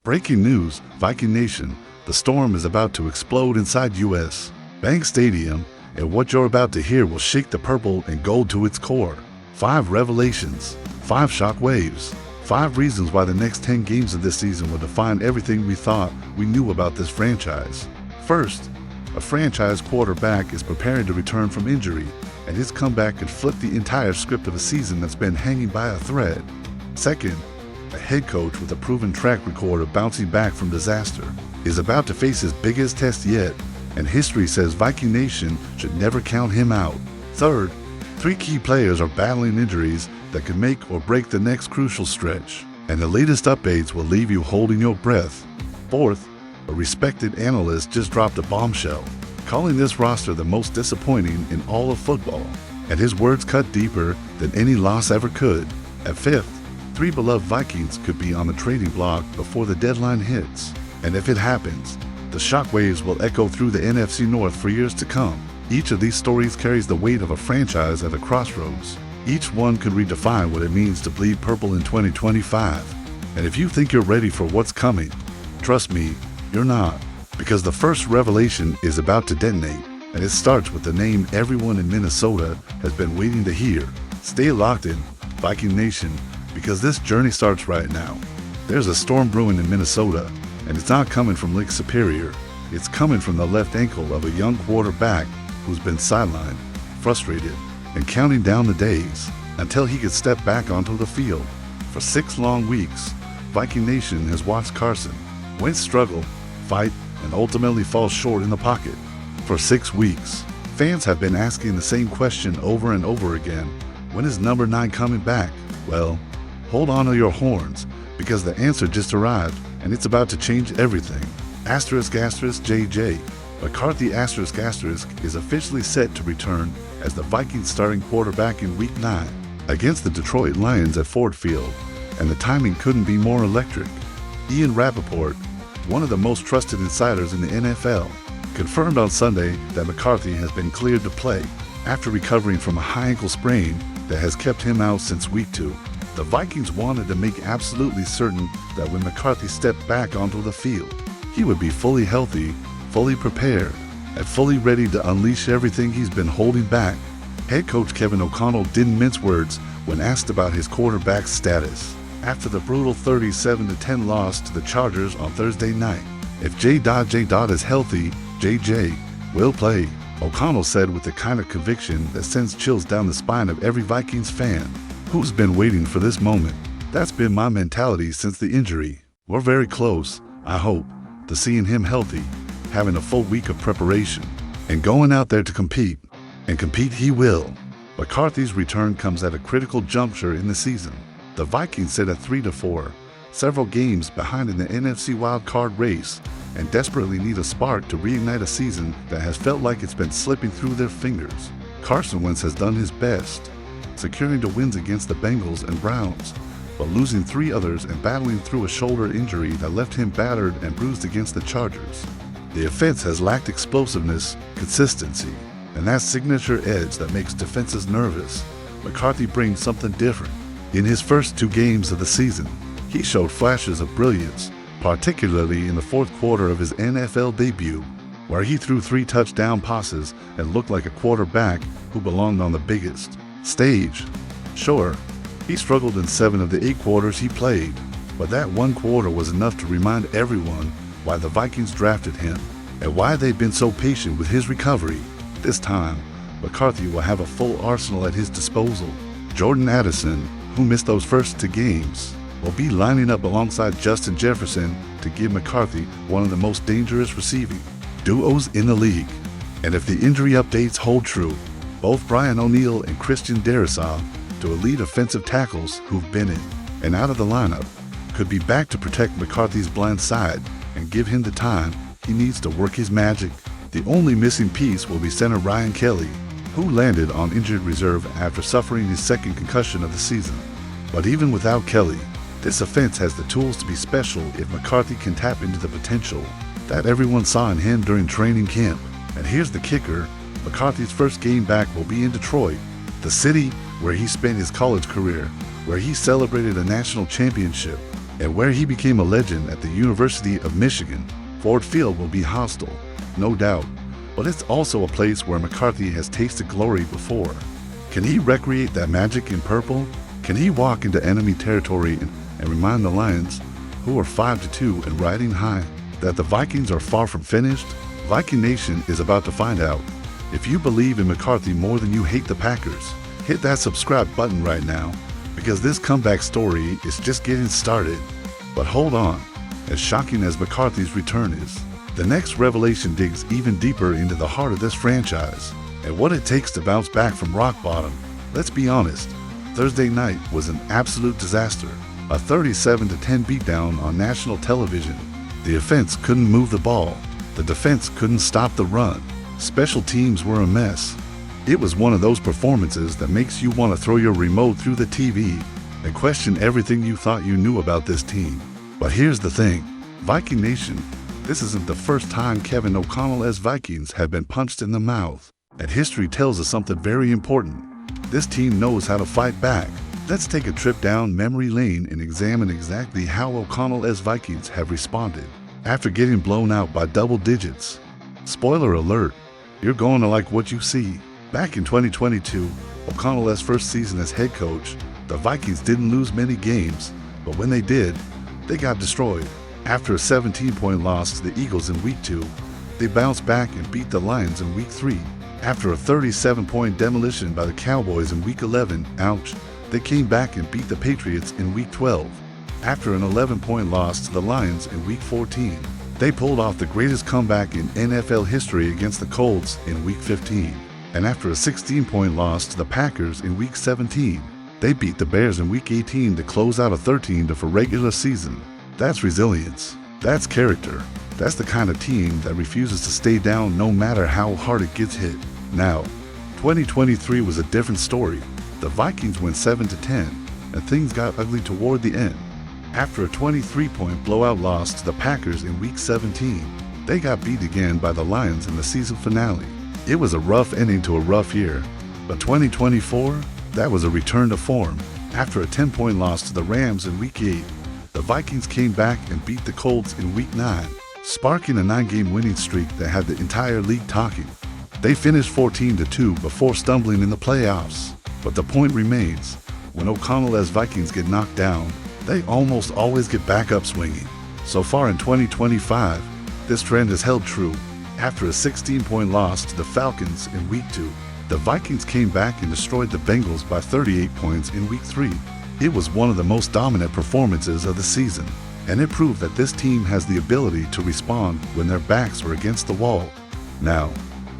Breaking news, Viking Nation, the storm is about to explode inside U.S. Bank Stadium, and what you're about to hear will shake the purple and gold to its core. 5 revelations, 5 shock waves, 5 reasons why the next 10 games of this season will define everything we thought we knew about this franchise. First, a franchise quarterback is preparing to return from injury, and his comeback could flip the entire script of a season that's been hanging by a thread. Second, a head coach with a proven track record of bouncing back from disaster is about to face his biggest test yet, and history says Viking Nation should never count him out. Third, 3 key players are battling injuries that could make or break the next crucial stretch, and the latest updates will leave you holding your breath. Fourth, a respected analyst just dropped a bombshell, calling this roster the most disappointing in all of football, and his words cut deeper than any loss ever could. At fifth, 3 beloved Vikings could be on the trading block before the deadline hits, and if it happens, the shockwaves will echo through the NFC North for years to come. Each of these stories carries the weight of a franchise at a crossroads. Each one could redefine what it means to bleed purple in 2025. And if you think you're ready for what's coming, trust me, you're not, because the first revelation is about to detonate, and it starts with the name everyone in Minnesota has been waiting to hear. Stay locked in, Viking Nation, because this journey starts right now. There's a storm brewing in Minnesota, and it's not coming from Lake Superior. It's coming from the left ankle of a young quarterback who's been sidelined, frustrated, and counting down the days until he could step back onto the field. For 6 long weeks, Viking Nation has watched Carson Wentz struggle, fight, and ultimately fall short in the pocket. For 6 weeks, fans have been asking the same question over and over again. When is number 9 coming back? Well, hold on to your horns, because the answer just arrived, and it's about to change everything. Asterisk asterisk JJ. McCarthy asterisk asterisk is officially set to return as the Vikings starting quarterback in Week 9 against the Detroit Lions at Ford Field, and the timing couldn't be more electric. Ian Rappaport, one of the most trusted insiders in the NFL, confirmed on Sunday that McCarthy has been cleared to play after recovering from a high ankle sprain that has kept him out since Week 2. The Vikings wanted to make absolutely certain that when McCarthy stepped back onto the field, he would be fully healthy, fully prepared, and fully ready to unleash everything he's been holding back. Head coach Kevin O'Connell didn't mince words when asked about his quarterback's status after the brutal 37-10 loss to the Chargers on Thursday night. If J. is healthy, JJ will play, O'Connell said with the kind of conviction that sends chills down the spine of every Vikings fan who's been waiting for this moment. That's been my mentality since the injury. We're very close, I hope, to seeing him healthy, having a full week of preparation, and going out there to compete. And compete he will. McCarthy's return comes at a critical juncture in the season. The Vikings sit at 3-4, several games behind in the NFC wildcard race, and desperately need a spark to reignite a season that has felt like it's been slipping through their fingers. Carson Wentz has done his best, securing the wins against the Bengals and Browns, but losing 3 others and battling through a shoulder injury that left him battered and bruised against the Chargers. The offense has lacked explosiveness, consistency, and that signature edge that makes defenses nervous. McCarthy brings something different. In his first 2 games of the season, he showed flashes of brilliance, particularly in the 4th quarter of his NFL debut, where he threw 3 touchdown passes and looked like a quarterback who belonged on the biggest stage. Sure, he struggled in 7 of the 8 quarters he played, but that 1 quarter was enough to remind everyone why the Vikings drafted him and why they've been so patient with his recovery. This time, McCarthy will have a full arsenal at his disposal. Jordan Addison, who missed those first 2 games, will be lining up alongside Justin Jefferson to give McCarthy one of the most dangerous receiving duos in the league. And if the injury updates hold true, both Brian O'Neill and Christian Darrisaw, 2 elite offensive tackles who've been in and out of the lineup, could be back to protect McCarthy's blind side and give him the time he needs to work his magic. The only missing piece will be center Ryan Kelly, who landed on injured reserve after suffering his 2nd concussion of the season. But even without Kelly, this offense has the tools to be special if McCarthy can tap into the potential that everyone saw in him during training camp. And here's the kicker, McCarthy's first game back will be in Detroit, the city where he spent his college career, where he celebrated a national championship, And where he became a legend at the University of Michigan, Ford Field will be hostile, no doubt, but it's also a place where McCarthy has tasted glory before. Can he recreate that magic in purple? Can he walk into enemy territory and remind the Lions, who are 5-2 and riding high, that the Vikings are far from finished? Viking Nation is about to find out. If you believe in McCarthy more than you hate the Packers, hit that subscribe button right now, because this comeback story is just getting started. But hold on, as shocking as McCarthy's return is, the next revelation digs even deeper into the heart of this franchise and what it takes to bounce back from rock bottom. Let's be honest, Thursday night was an absolute disaster, a 37-10 beatdown on national television. The offense couldn't move the ball, the defense couldn't stop the run, special teams were a mess. It was one of those performances that makes you want to throw your remote through the TV and question everything you thought you knew about this team. But here's the thing, Viking Nation, this isn't the first time Kevin O'Connell's Vikings have been punched in the mouth. And history tells us something very important. This team knows how to fight back. Let's take a trip down memory lane and examine exactly how O'Connell's Vikings have responded after getting blown out by double digits. Spoiler alert, you're going to like what you see. Back in 2022, O'Connell's first season as head coach, the Vikings didn't lose many games, but when they did, they got destroyed. After a 17-point loss to the Eagles in Week 2, they bounced back and beat the Lions in Week 3. After a 37-point demolition by the Cowboys in Week 11, ouch, they came back and beat the Patriots in Week 12. After an 11-point loss to the Lions in Week 14, they pulled off the greatest comeback in NFL history against the Colts in Week 15. And after a 16-point loss to the Packers in Week 17, they beat the Bears in Week 18 to close out a 13-4 regular season. That's resilience. That's character. That's the kind of team that refuses to stay down no matter how hard it gets hit. Now, 2023 was a different story. The Vikings went 7-10, and things got ugly toward the end. After a 23-point blowout loss to the Packers in Week 17, they got beat again by the Lions in the season finale. It was a rough ending to a rough year, but 2024, that was a return to form. After a 10-point loss to the Rams in Week 8, the Vikings came back and beat the Colts in Week 9, sparking a 9-game winning streak that had the entire league talking. They finished 14-2 before stumbling in the playoffs. But the point remains, when O'Connell's Vikings get knocked down, they almost always get back up swinging. So far in 2025, this trend has held true. After a 16-point loss to the Falcons in Week 2, the Vikings came back and destroyed the Bengals by 38 points in Week 3. It was one of the most dominant performances of the season, and it proved that this team has the ability to respond when their backs are against the wall. Now,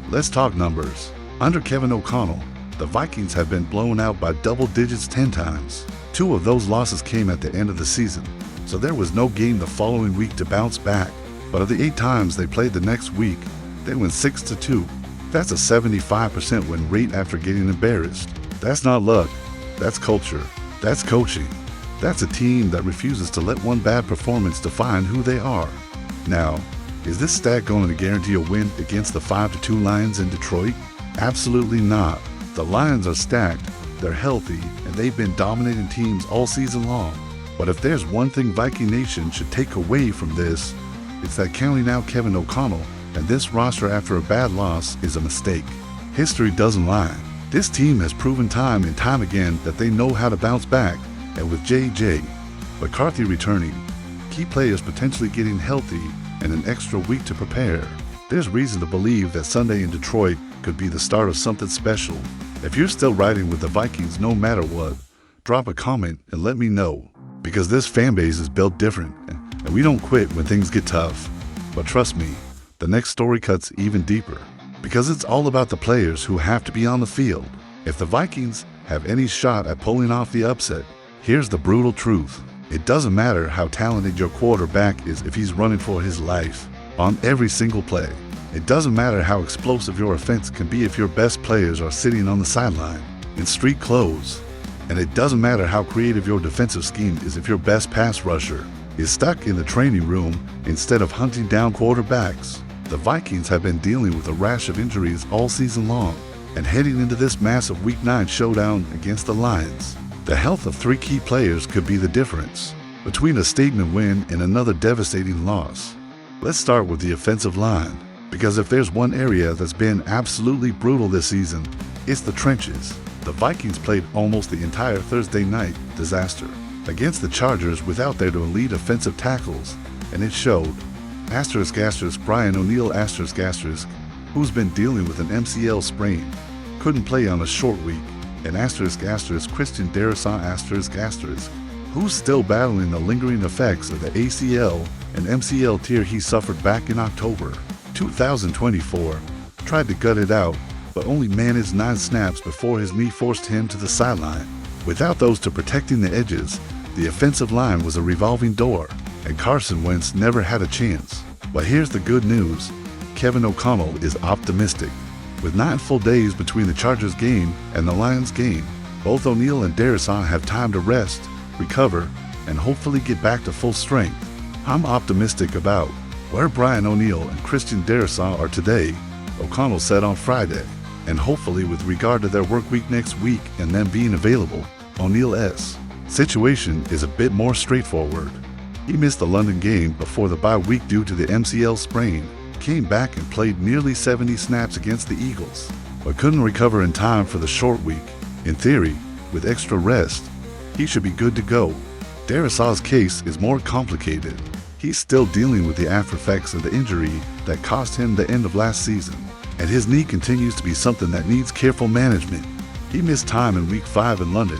let's talk numbers. Under Kevin O'Connell, the Vikings have been blown out by double digits 10 times. 2 of those losses came at the end of the season, so there was no game the following week to bounce back. But of the 8 times they played the next week, they went 6-2. That's a 75% win rate after getting embarrassed. That's not luck, that's culture, that's coaching. That's a team that refuses to let one bad performance define who they are. Now, is this stat going to guarantee a win against the 5-2 Lions in Detroit? Absolutely not. The Lions are stacked, they're healthy, and they've been dominating teams all season long. But if there's one thing Viking Nation should take away from this, it's that counting out Kevin O'Connell and this roster after a bad loss is a mistake. History doesn't lie. This team has proven time and time again that they know how to bounce back, and with J.J. McCarthy returning, key players potentially getting healthy, and an extra week to prepare, there's reason to believe that Sunday in Detroit could be the start of something special. If you're still riding with the Vikings no matter what, drop a comment and let me know, because this fan base is built different, and we don't quit when things get tough. But trust me, the next story cuts even deeper, because it's all about the players who have to be on the field. If the Vikings have any shot at pulling off the upset, here's the brutal truth. It doesn't matter how talented your quarterback is if he's running for his life on every single play. It doesn't matter how explosive your offense can be if your best players are sitting on the sideline in street clothes. And it doesn't matter how creative your defensive scheme is if your best pass rusher is stuck in the training room instead of hunting down quarterbacks. The Vikings have been dealing with a rash of injuries all season long, and heading into this massive Week 9 showdown against the Lions, the health of 3 key players could be the difference. between a statement win and another devastating loss. Let's start with the offensive line, because if there's one area that's been absolutely brutal this season, it's the trenches. The Vikings played almost the entire Thursday night disaster against the Chargers without their elite offensive tackles, and it showed. Brian O'Neill who's been dealing with an MCL sprain, couldn't play on a short week, and Christian Darrisaw who's still battling the lingering effects of the ACL and MCL tear he suffered back in October 2024, tried to gut it out, but only managed 9 snaps before his knee forced him to the sideline. Without those to protecting the edges, the offensive line was a revolving door, and Carson Wentz never had a chance. But here's the good news. Kevin O'Connell is optimistic. With 9 full days between the Chargers game and the Lions game, both O'Neill and Darrisaw have time to rest, recover, and hopefully get back to full strength. I'm optimistic about where Brian O'Neill and Christian Darrisaw are today, O'Connell said on Friday, and hopefully with regard to their work week next week and them being available, O'Neill's situation is a bit more straightforward. He missed the London game before the bye week due to the MCL sprain, came back and played nearly 70 snaps against the Eagles, but couldn't recover in time for the short week. In theory, with extra rest, he should be good to go. Darrisaw's case is more complicated. He's still dealing with the after effects of the injury that cost him the end of last season, and his knee continues to be something that needs careful management. He missed time in Week 5 in London,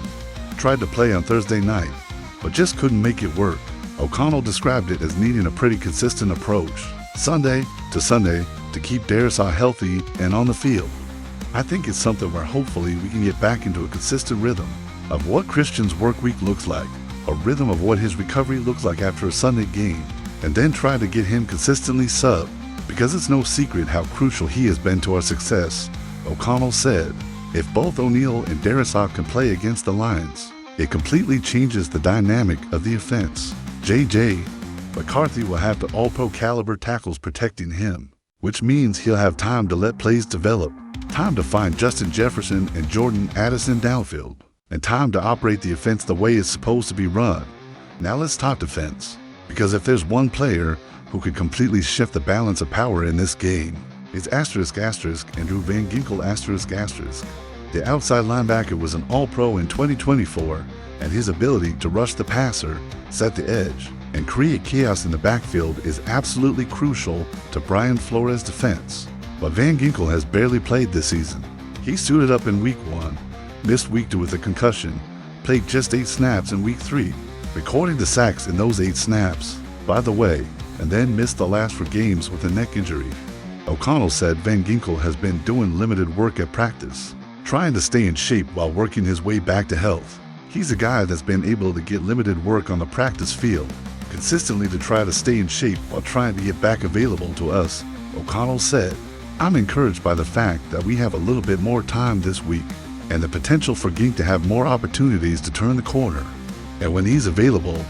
tried to play on Thursday night, but just couldn't make it work. O'Connell described it as needing a pretty consistent approach, Sunday to keep Darrisaw healthy and on the field. I think it's something where hopefully we can get back into a consistent rhythm of what Christian's work week looks like, a rhythm of what his recovery looks like after a Sunday game, and then try to get him consistently subbed, because it's no secret how crucial he has been to our success. O'Connell said, if both O'Neill and Darrisaw can play against the Lions, it completely changes the dynamic of the offense. J.J. McCarthy will have the all-pro caliber tackles protecting him, which means he'll have time to let plays develop, time to find Justin Jefferson and Jordan Addison downfield, and time to operate the offense the way it's supposed to be run. Now let's talk defense, because if there's one player who could completely shift the balance of power in this game, it's Andrew Van Ginkel The outside linebacker was an all-pro in 2024, and his ability to rush the passer, set the edge, and create chaos in the backfield is absolutely crucial to Brian Flores' defense. But Van Ginkel has barely played this season. He suited up in Week 1, missed Week 2 with a concussion, played just 8 snaps in Week 3, recording the sacks in those 8 snaps, by the way, and then missed the last 4 games with a neck injury. O'Connell said Van Ginkel has been doing limited work at practice, trying to stay in shape while working his way back to health. He's a guy that's been able to get limited work on the practice field, consistently to try to stay in shape while trying to get back available to us, O'Connell said. I'm encouraged by the fact that we have a little bit more time this week and the potential for Gink to have more opportunities to turn the corner. And when he's available,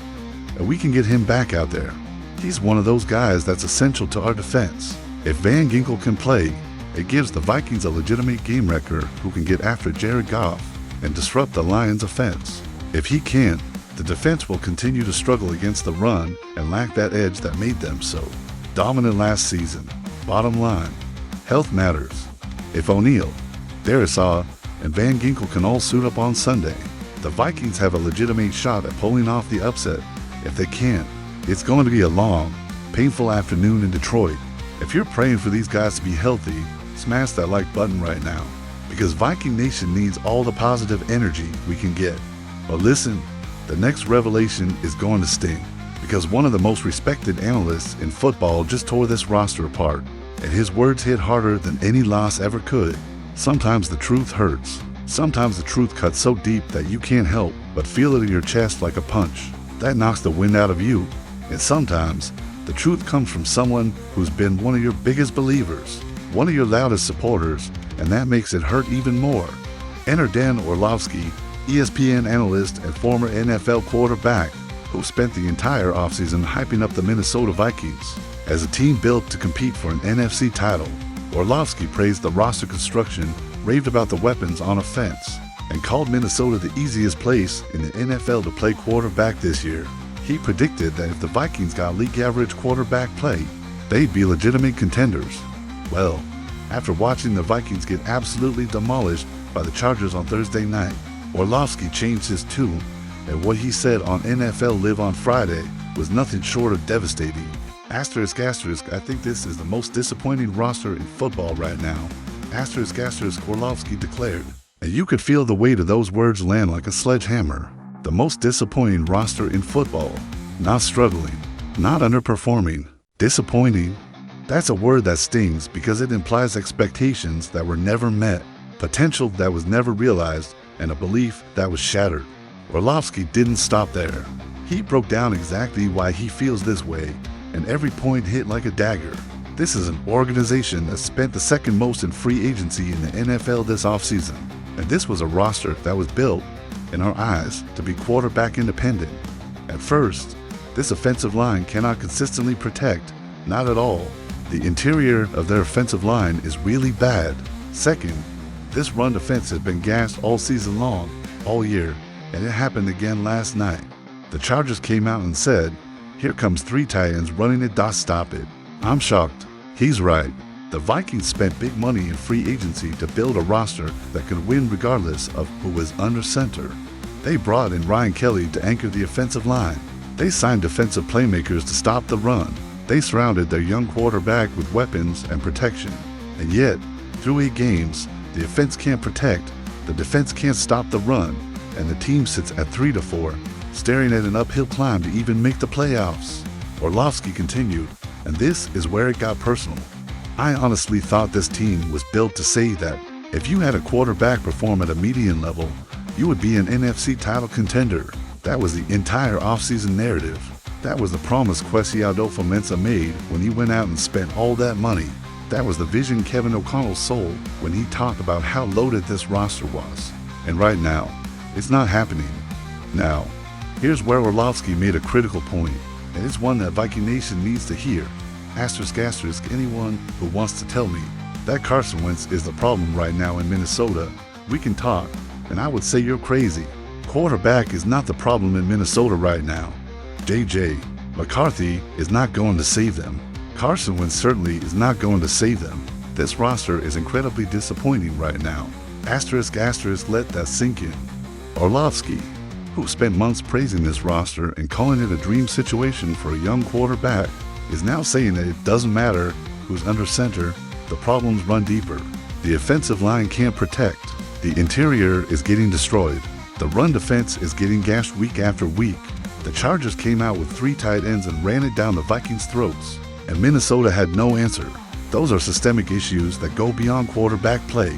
we can get him back out there. He's one of those guys that's essential to our defense. If Van Ginkel can play, it gives the Vikings a legitimate game wrecker who can get after Jared Goff and disrupt the Lions' offense. If he can't, the defense will continue to struggle against the run and lack that edge that made them so dominant last season. Bottom line, health matters. If O'Neill, Darrisaw, and Van Ginkel can all suit up on Sunday, the Vikings have a legitimate shot at pulling off the upset. If they can't, it's going to be a long, painful afternoon in Detroit. If you're praying for these guys to be healthy, smash that like button right now, because Viking Nation needs all the positive energy we can get. But listen, the next revelation is going to sting, because one of the most respected analysts in football just tore this roster apart, and his words hit harder than any loss ever could. Sometimes the truth hurts. Sometimes the truth cuts so deep that you can't help but feel it in your chest like a punch. That knocks the wind out of you. And sometimes the truth comes from someone who's been one of your biggest believers, one of your loudest supporters, and that makes it hurt even more. Enter Dan Orlovsky, ESPN analyst and former NFL quarterback, who spent the entire offseason hyping up the Minnesota Vikings as a team built to compete for an NFC title. Orlovsky praised the roster construction, raved about the weapons on offense, and called Minnesota the easiest place in the NFL to play quarterback this year. He predicted that if the Vikings got league average quarterback play, they'd be legitimate contenders. Well, after watching the Vikings get absolutely demolished by the Chargers on Thursday night, Orlovsky changed his tune, and what he said on NFL Live on Friday was nothing short of devastating. Asterisk, I think this is the most disappointing roster in football right now. Asterisk, Orlovsky declared. And you could feel the weight of those words land like a sledgehammer. The most disappointing roster in football. Not struggling, not underperforming, disappointing. That's a word that stings because it implies expectations that were never met, potential that was never realized, and a belief that was shattered. Orlovsky didn't stop there. He broke down exactly why he feels this way, and every point hit like a dagger. This is an organization that spent the second most in free agency in the NFL this offseason, and this was a roster that was built, in our eyes, to be quarterback independent. At first, this offensive line cannot consistently protect, not at all. The interior of their offensive line is really bad. Second, this run defense has been gassed all season long, all year, and it happened again last night. The Chargers came out and said, "Here comes 3 tight ends running it, stop it." I'm shocked. He's right. The Vikings spent big money in free agency to build a roster that could win regardless of who was under center. They brought in Ryan Kelly to anchor the offensive line. They signed defensive playmakers to stop the run. They surrounded their young quarterback with weapons and protection. And yet, through 8 games, the offense can't protect, the defense can't stop the run, and the team sits at 3-4, staring at an uphill climb to even make the playoffs. Orlovsky continued, and this is where it got personal. I honestly thought this team was built to say that if you had a quarterback perform at a median level, you would be an NFC title contender. That was the entire offseason narrative. That was the promise Kwesi Adolfo-Mensah made when he went out and spent all that money. That was the vision Kevin O'Connell sold when he talked about how loaded this roster was. And right now, it's not happening. Now, here's where Orlovsky made a critical point, and it's one that Viking Nation needs to hear. Asterisk, anyone who wants to tell me that Carson Wentz is the problem right now in Minnesota, we can talk, and I would say you're crazy. Quarterback is not the problem in Minnesota right now. JJ McCarthy is not going to save them. Carson Wentz certainly is not going to save them. This roster is incredibly disappointing right now. Asterisk, let that sink in. Orlovsky, who spent months praising this roster and calling it a dream situation for a young quarterback, is now saying that it doesn't matter who's under center, the problems run deeper. The offensive line can't protect. The interior is getting destroyed. The run defense is getting gashed week after week. The Chargers came out with 3 tight ends and ran it down the Vikings' throats, and Minnesota had no answer. Those are systemic issues that go beyond quarterback play.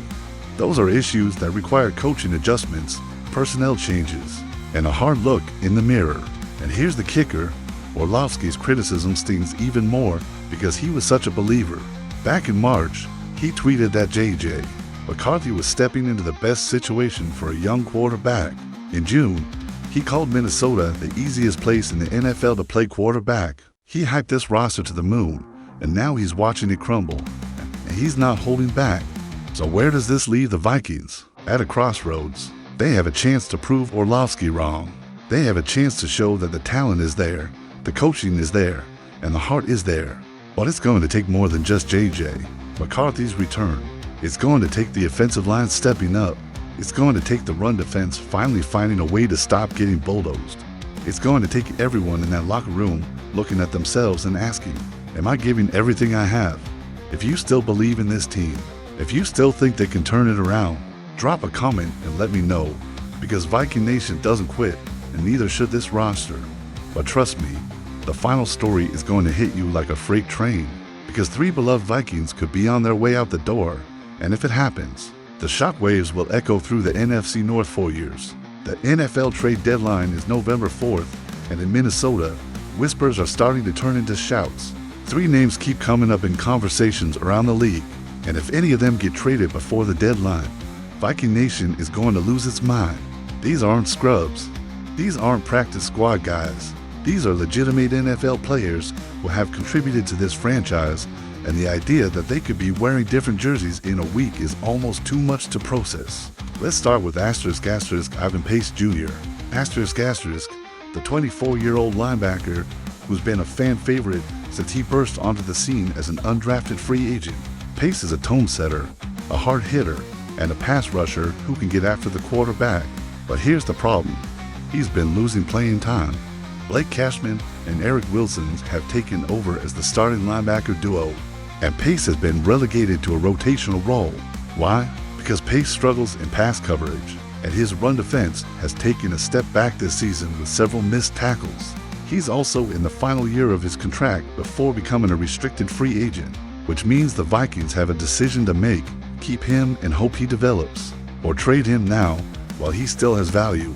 Those are issues that require coaching adjustments, personnel changes, and a hard look in the mirror. And here's the kicker. Orlovsky's criticism stings even more because he was such a believer. Back in March, he tweeted that JJ McCarthy was stepping into the best situation for a young quarterback. In June, he called Minnesota the easiest place in the NFL to play quarterback. He hyped this roster to the moon, and now he's watching it crumble, and he's not holding back. So where does this leave the Vikings? At a crossroads. They have a chance to prove Orlovsky wrong. They have a chance to show that the talent is there, the coaching is there, and the heart is there. But it's going to take more than just JJ McCarthy's return. It's going to take the offensive line stepping up. It's going to take the run defense finally finding a way to stop getting bulldozed. It's going to take everyone in that locker room looking at themselves and asking, am I giving everything I have? If you still believe in this team, if you still think they can turn it around, drop a comment and let me know, because Viking Nation doesn't quit, and neither should this roster. But trust me, the final story is going to hit you like a freight train, because 3 beloved Vikings could be on their way out the door, and if it happens, the shockwaves will echo through the NFC North for years. The NFL trade deadline is November 4th, and in Minnesota, whispers are starting to turn into shouts. 3 names keep coming up in conversations around the league, and if any of them get traded before the deadline, Viking Nation is going to lose its mind. These aren't scrubs. These aren't practice squad guys. These are legitimate NFL players who have contributed to this franchise, and the idea that they could be wearing different jerseys in a week is almost too much to process. Let's start with asterisk Ivan Pace Jr. Asterisk, the 24-year-old linebacker who's been a fan favorite since he burst onto the scene as an undrafted free agent. Pace is a tone setter, a hard hitter, and a pass rusher who can get after the quarterback. But here's the problem. He's been losing playing time. Blake Cashman and Eric Wilson have taken over as the starting linebacker duo, and Pace has been relegated to a rotational role. Why? Because Pace struggles in pass coverage, and his run defense has taken a step back this season with several missed tackles. He's also in the final year of his contract before becoming a restricted free agent, which means the Vikings have a decision to make: keep him and hope he develops, or trade him now while he still has value.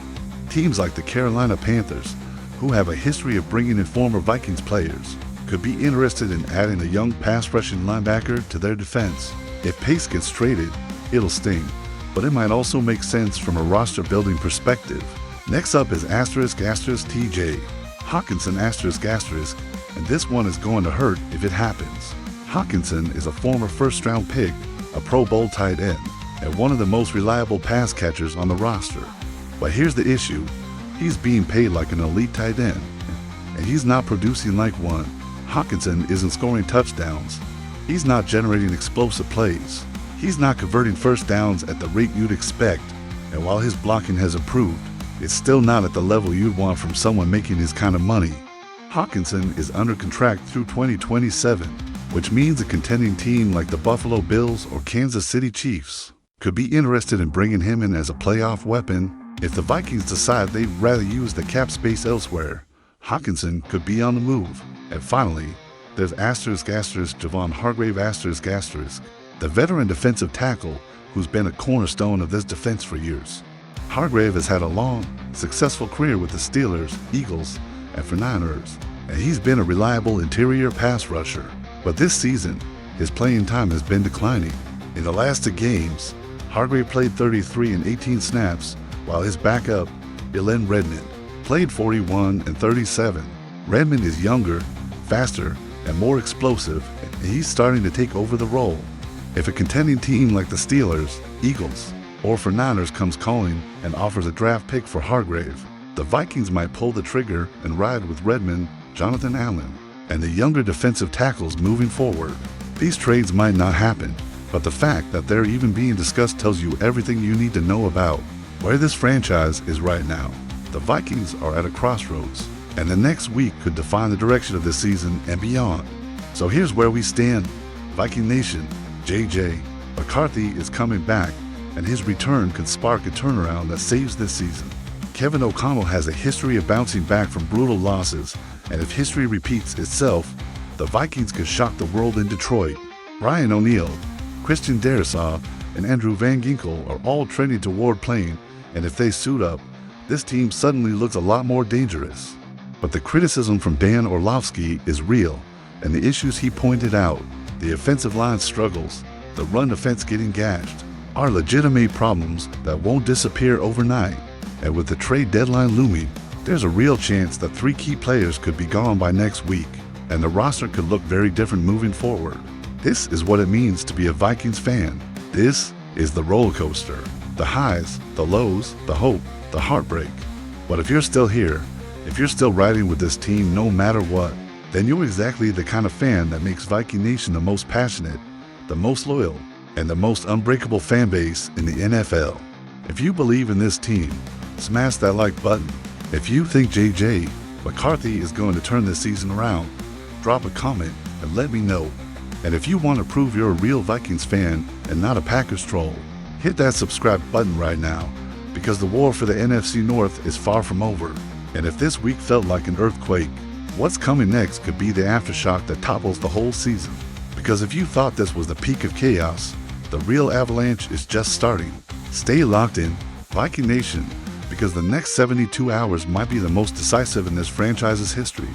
Teams like the Carolina Panthers, who have a history of bringing in former Vikings players, could be interested in adding a young pass-rushing linebacker to their defense. If Pace gets traded, it'll sting, but it might also make sense from a roster-building perspective. Next up is **TJ Hawkinson**, and this one is going to hurt if it happens. Hawkinson is a former first-round pick, a Pro Bowl tight end, and one of the most reliable pass catchers on the roster. But here's the issue. He's being paid like an elite tight end, and he's not producing like one. Hawkinson isn't scoring touchdowns. He's not generating explosive plays. He's not converting first downs at the rate you'd expect, and while his blocking has improved, it's still not at the level you'd want from someone making his kind of money. Hawkinson is under contract through 2027, which means a contending team like the Buffalo Bills or Kansas City Chiefs could be interested in bringing him in as a playoff weapon. If the Vikings decide they'd rather use the cap space elsewhere, Hawkinson could be on the move. And finally, there's Javon Hargrave the veteran defensive tackle who's been a cornerstone of this defense for years. Hargrave has had a long, successful career with the Steelers, Eagles, and 49ers, and he's been a reliable interior pass rusher. But this season, his playing time has been declining. In the last 2 games, Hargrave played 33 and 18 snaps, while his backup, Ilan Redmond, played 41 and 37. Redmond is younger, faster, and more explosive, and he's starting to take over the role. If a contending team like the Steelers, Eagles, or 49ers comes calling and offers a draft pick for Hargrave, the Vikings might pull the trigger and ride with Redmond, Jonathan Allen, and the younger defensive tackles moving forward. These trades might not happen, but the fact that they're even being discussed tells you everything you need to know about where this franchise is right now. The Vikings are at a crossroads, and the next week could define the direction of this season and beyond. So here's where we stand. Viking Nation, JJ McCarthy is coming back, and his return could spark a turnaround that saves this season. Kevin O'Connell has a history of bouncing back from brutal losses, and if history repeats itself, the Vikings could shock the world in Detroit. Brian O'Neill, Christian Darrisaw, and Andrew Van Ginkel are all trending toward playing, and if they suit up, this team suddenly looks a lot more dangerous. But the criticism from Dan Orlovsky is real, and the issues he pointed out, the offensive line struggles, the run defense getting gashed, are legitimate problems that won't disappear overnight. And with the trade deadline looming, there's a real chance that 3 key players could be gone by next week, and the roster could look very different moving forward. This is what it means to be a Vikings fan. This is the roller coaster. The highs, the lows, the hope, the heartbreak. But if you're still here, if you're still riding with this team no matter what, then you're exactly the kind of fan that makes Viking Nation the most passionate, the most loyal, and the most unbreakable fan base in the NFL. If you believe in this team, smash that like button. If you think JJ McCarthy is going to turn this season around, drop a comment and let me know. And if you want to prove you're a real Vikings fan and not a Packers troll, hit that subscribe button right now, because the war for the NFC North is far from over. And if this week felt like an earthquake, what's coming next could be the aftershock that topples the whole season. Because if you thought this was the peak of chaos, the real avalanche is just starting. Stay locked in, Viking Nation, because the next 72 hours might be the most decisive in this franchise's history.